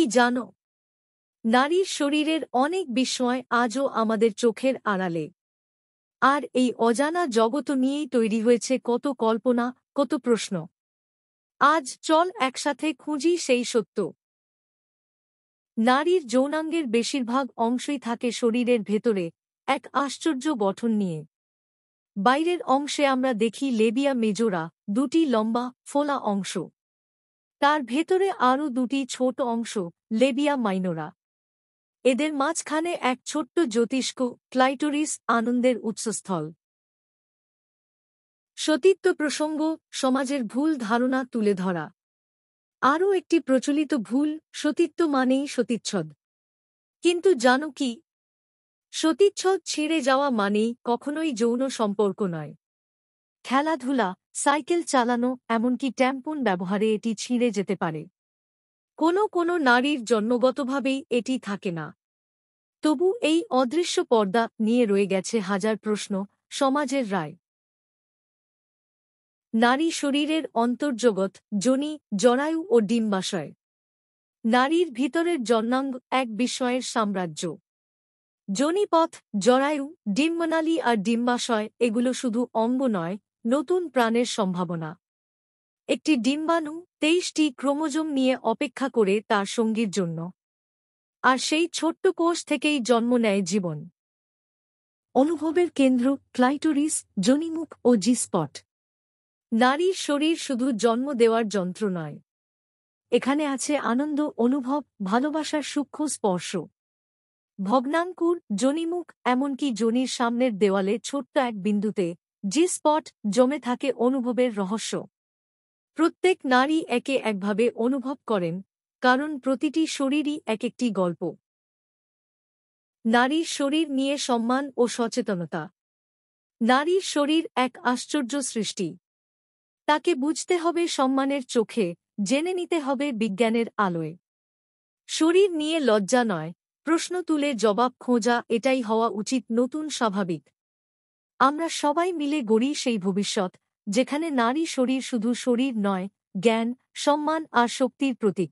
জানো, নারীর শরীরের অনেক বিস্ময় আজও আমাদের চোখের আড়ালে। আর এই অজানা জগৎ নিয়েই তৈরি হয়েছে কত কল্পনা, কত প্রশ্ন। আজ চল একসাথে খুঁজি সেই সত্য। নারীর যৌনাঙ্গের বেশিরভাগ অংশই থাকে শরীরের ভেতরে, এক আশ্চর্য গঠন নিয়ে। বাইরের অংশে আমরা দেখি লেবিয়া মেজোরা, দুটি লম্বা, ফোলা অংশ। তার ভেতরে আরও দুটি ছোট অংশ, লেবিয়া মাইনোরা। এদের মাঝখানে এক ছোট্ট জ্যোতিষ্ক, ক্লাইটোরিস, আনন্দের উৎসস্থল। সতীত্ব প্রসঙ্গ, সমাজের ভুল ধারণা তুলে ধরা। আরও একটি প্রচলিত ভুল, সতীত্ব মানেই সতীচ্ছদ। কিন্তু জানো কি, সতীচ্ছদ ছিঁড়ে যাওয়া মানেই কখনোই যৌন সম্পর্ক নয়। খেলাধুলা, সাইকেল চালানো, এমনকি ট্যাম্পুন ব্যবহারে এটি ছিঁড়ে যেতে পারে। কোনো নারীর জন্মগতভাবেই এটি থাকে না। তবু এই অদৃশ্য পর্দা নিয়ে রয়ে গেছে হাজার প্রশ্ন, সমাজের রায়। নারী শরীরের অন্তর্জগৎ, যোনি, জরায়ু ও ডিম্বাশয়। নারীর ভিতরের যৌনাঙ্গ এক বিস্ময়ের সাম্রাজ্য। যোনিপথ, জরায়ু, ডিম্বনালী আর ডিম্বাশয়, এগুলো শুধু অঙ্গ নয়, নতুন প্রাণের সম্ভাবনা। একটি ডিম্বাণু 23টি ক্রোমোজোম নিয়ে অপেক্ষা করে তার সঙ্গীর জন্য। আর সেই ছোট্ট কোষ থেকেই জন্ম নেয় জীবন। অনুভবের কেন্দ্র, ক্লাইটোরিস, যোনিমুখ ও জি-স্পট। নারীর শরীর শুধু জন্ম দেওয়ার যন্ত্র নয়। এখানে আছে আনন্দ, অনুভব, ভালোবাসার সূক্ষ্ম স্পর্শ। ভগ্নাঙ্কুর, যোনিমুখ, এমনকি যোনির সামনের দেওয়ালে ছোট্ট এক বিন্দুতে, জি-স্পট, জমে থাকে অনুভবের রহস্য। প্রত্যেক নারী একে একভাবে অনুভব করেন, কারণ প্রতিটি শরীরই এক একটি গল্প। নারীর শরীর নিয়ে সম্মান ও সচেতনতা। নারীর শরীর এক আশ্চর্য সৃষ্টি। তাকে বুঝতে হবে সম্মানের চোখে, জেনে নিতে হবে বিজ্ঞানের আলোয়। শরীর নিয়ে লজ্জা নয়, প্রশ্ন তুলে জবাব খোঁজা, এটাই হওয়া উচিত নতুন স্বাভাবিক। আমরা সবাই মিলে গড়ি সেই ভবিষ্যৎ, যেখানে নারী শরীর শুধু শরীর নয়, জ্ঞান, সম্মান আর শক্তির প্রতীক।